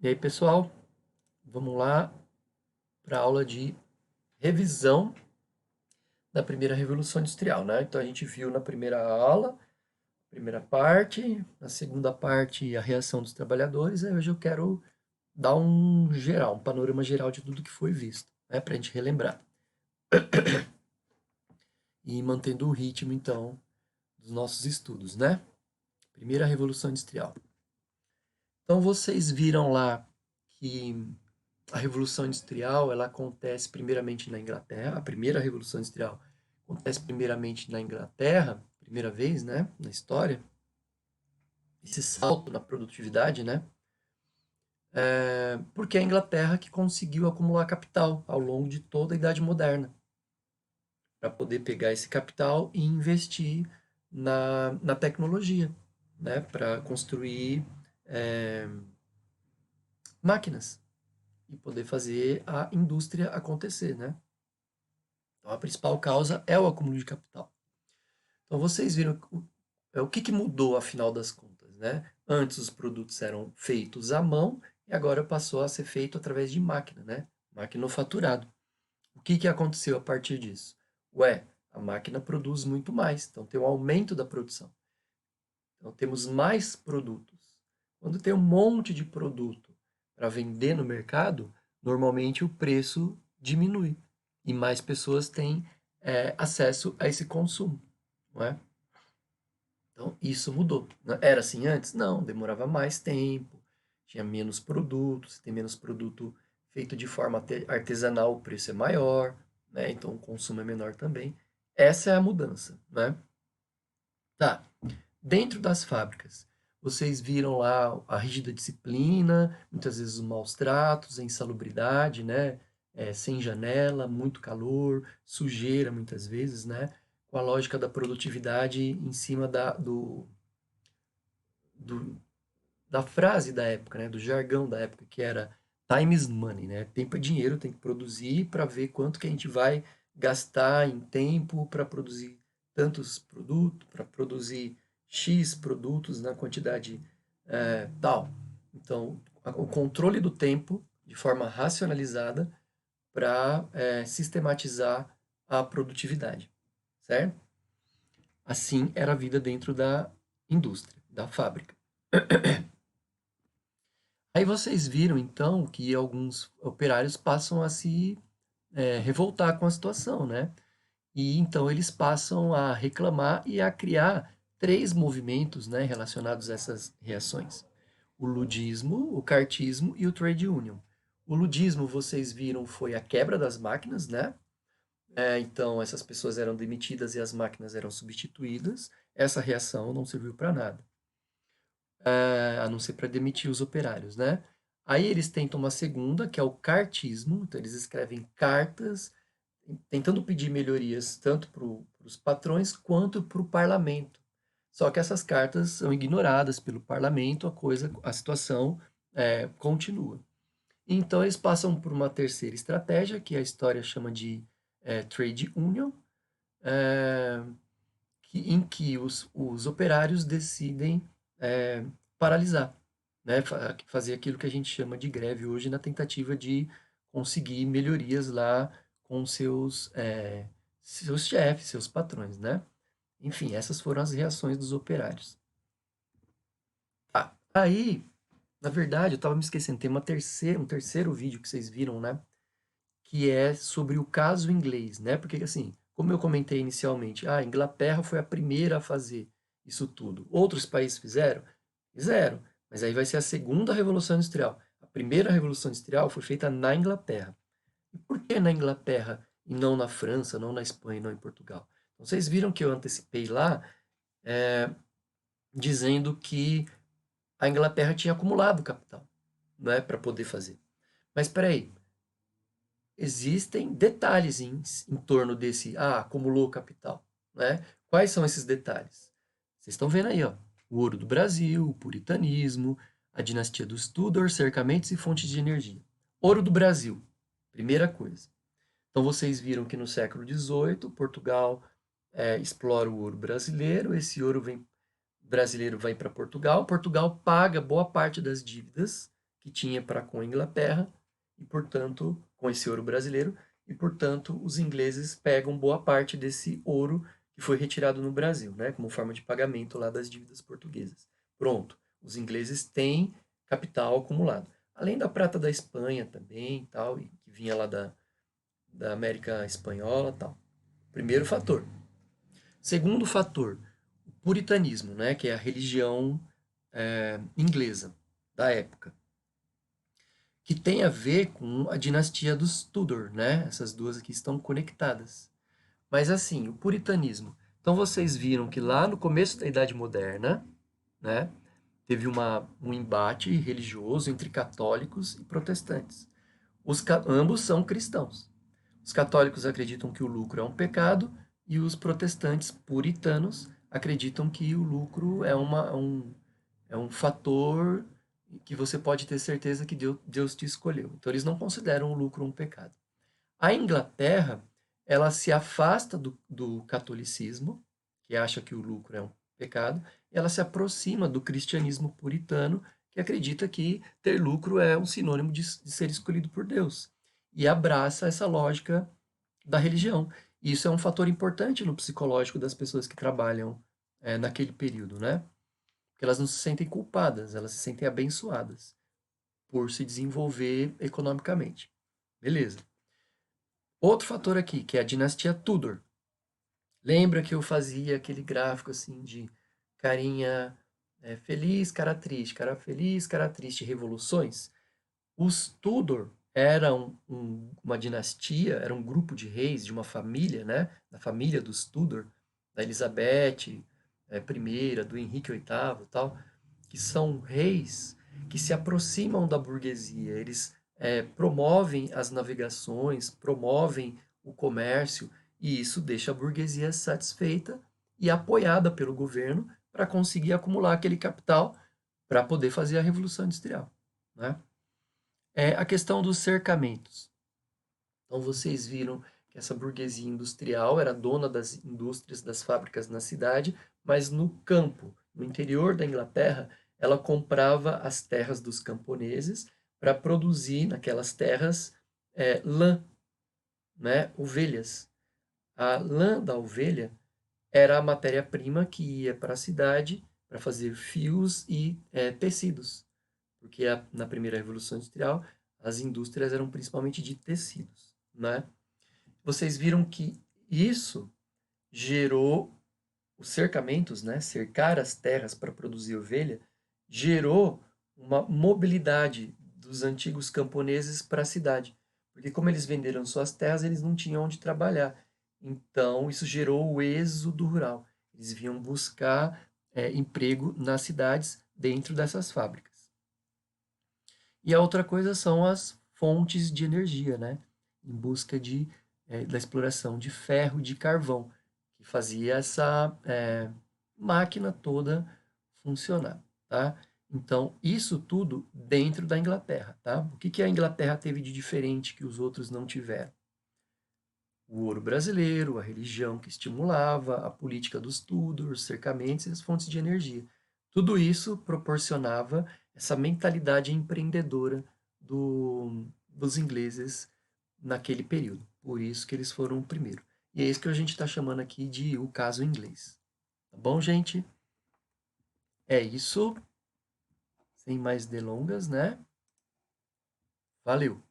E aí, pessoal, vamos lá para a aula de revisão da primeira Revolução Industrial, né? Então a gente viu na primeira aula, primeira parte, na segunda parte a reação dos trabalhadores, aí hoje eu quero dar um geral, um panorama geral de tudo que foi visto, né? Para a gente relembrar. E mantendo o ritmo, então, dos nossos estudos, né? Primeira Revolução Industrial. Então vocês viram lá que a Revolução Industrial, ela acontece primeiramente na Inglaterra. A primeira Revolução Industrial acontece primeiramente na Inglaterra, primeira vez, né, na história. Esse salto na produtividade, né? Porque é a Inglaterra que conseguiu acumular capital ao longo de toda a Idade Moderna, para poder pegar esse capital e investir na tecnologia, né, para construir é, máquinas e poder fazer a indústria acontecer, né? Então, a principal causa é o acúmulo de capital. Então, vocês viram o que mudou, afinal das contas, né? Antes, os produtos eram feitos à mão e agora passou a ser feito através de máquina, né? Maquinofaturado. O que aconteceu a partir disso? Ué, a máquina produz muito mais, então tem um aumento da produção. Então, temos mais produtos. Quando tem um monte de produto para vender no mercado, normalmente o preço diminui e mais pessoas têm acesso a esse consumo, não é? Então, isso mudou. Era assim antes? Não, demorava mais tempo, tinha menos produtos, se tem menos produto feito de forma artesanal, o preço é maior, né? Então o consumo é menor também. Essa é a mudança, né? Tá. Dentro das fábricas, vocês viram lá a rígida disciplina, muitas vezes os maus tratos, a insalubridade, né? Sem janela, muito calor, sujeira muitas vezes, né? Com a lógica da produtividade em cima do- da frase da época, né? Do jargão da época, que era time is money, né? Tempo é dinheiro, tem que produzir para ver quanto que a gente vai gastar em tempo para produzir tantos produtos, para produzir X produtos na quantidade tal. Então, o controle do tempo de forma racionalizada para sistematizar a produtividade, certo? Assim era a vida dentro da indústria, da fábrica. Aí vocês viram, então, que alguns operários passam a se revoltar com a situação, né? E então eles passam a reclamar e a criar três movimentos, né, relacionados a essas reações: o ludismo, o cartismo e o trade union. O ludismo, vocês viram, foi a quebra das máquinas, né? Então essas pessoas eram demitidas e as máquinas eram substituídas. Essa reação não serviu para nada, a não ser para demitir os operários, né? Aí eles tentam uma segunda, que é o cartismo, então eles escrevem cartas tentando pedir melhorias tanto para os patrões quanto para o parlamento. Só que essas cartas são ignoradas pelo parlamento, a situação continua. Então eles passam por uma terceira estratégia, que a história chama de trade union, é, em que os operários decidem paralisar, né, fazer aquilo que a gente chama de greve hoje na tentativa de conseguir melhorias lá com seus chefes, seus patrões, né? Enfim, essas foram as reações dos operários. Tá. Aí, na verdade, eu estava me esquecendo, tem um terceiro vídeo que vocês viram, né? Que é sobre o caso inglês, né? Porque assim, como eu comentei inicialmente, a Inglaterra foi a primeira a fazer isso tudo. Outros países fizeram? Fizeram, mas aí vai ser a segunda Revolução Industrial. A primeira Revolução Industrial foi feita na Inglaterra. E por que na Inglaterra e não na França, não na Espanha, não em Portugal? Então, vocês viram que eu antecipei lá, dizendo que a Inglaterra tinha acumulado capital, né, para poder fazer. Mas espera aí, existem detalhes em torno desse, acumulou capital, né? Quais são esses detalhes? Vocês estão vendo aí, ó, o ouro do Brasil, o puritanismo, a dinastia dos Tudor, cercamentos e fontes de energia. Ouro do Brasil, primeira coisa. Então vocês viram que no século XVIII, Portugal explora o ouro brasileiro, esse ouro brasileiro vai para Portugal, Portugal paga boa parte das dívidas que tinha para com a Inglaterra, e, portanto, com esse ouro brasileiro, e, portanto, os ingleses pegam boa parte desse ouro que foi retirado no Brasil, né, como forma de pagamento lá das dívidas portuguesas. Pronto, os ingleses têm capital acumulado. Além da prata da Espanha também, tal, e que vinha lá da América Espanhola, tal. Primeiro fator. Segundo fator, o puritanismo, né, que é a religião inglesa da época, que tem a ver com a dinastia dos Tudor, né? Essas duas aqui estão conectadas. Mas assim, o puritanismo. Então vocês viram que lá no começo da Idade Moderna, né, teve um embate religioso entre católicos e protestantes. Ambos são cristãos. Os católicos acreditam que o lucro é um pecado e os protestantes puritanos acreditam que o lucro é um fator que você pode ter certeza que Deus te escolheu. Então eles não consideram o lucro um pecado. A Inglaterra, ela se afasta do catolicismo, que acha que o lucro é um pecado, e ela se aproxima do cristianismo puritano, que acredita que ter lucro é um sinônimo de ser escolhido por Deus. E abraça essa lógica da religião. E isso é um fator importante no psicológico das pessoas que trabalham naquele período, né? Porque elas não se sentem culpadas, elas se sentem abençoadas por se desenvolver economicamente. Beleza. Outro fator aqui, que é a dinastia Tudor. Lembra que eu fazia aquele gráfico assim de carinha feliz, cara triste, cara feliz, cara triste, revoluções? Os Tudor eram uma dinastia, era um grupo de reis de uma família, né? Da família dos Tudor, da Elizabeth I, do Henrique VIII, tal, que são reis que se aproximam da burguesia. Eles promovem as navegações, promovem o comércio, e isso deixa a burguesia satisfeita e apoiada pelo governo para conseguir acumular aquele capital para poder fazer a Revolução Industrial, né? É a questão dos cercamentos. Então vocês viram que essa burguesia industrial era dona das indústrias, das fábricas na cidade, mas no campo, no interior da Inglaterra, ela comprava as terras dos camponeses para produzir naquelas terras lã, né, ovelhas. A lã da ovelha era a matéria-prima que ia para a cidade para fazer fios e tecidos, porque na primeira Revolução Industrial as indústrias eram principalmente de tecidos, né? Vocês viram que isso gerou os cercamentos, né? Cercar as terras para produzir ovelha, gerou uma mobilidade dos antigos camponeses para a cidade, porque como eles venderam suas terras, eles não tinham onde trabalhar. Então isso gerou o êxodo rural. Eles vinham buscar emprego nas cidades dentro dessas fábricas. E a outra coisa são as fontes de energia, né? Em busca da exploração de ferro, de carvão, que fazia essa máquina toda funcionar, tá? Então, isso tudo dentro da Inglaterra, tá? O que a Inglaterra teve de diferente que os outros não tiveram? O ouro brasileiro, a religião que estimulava, a política dos Tudor, os cercamentos e as fontes de energia. Tudo isso proporcionava essa mentalidade empreendedora dos ingleses naquele período. Por isso que eles foram o primeiro. E é isso que a gente está chamando aqui de o caso inglês. Tá bom, gente? É isso. Sem mais delongas, né? Valeu!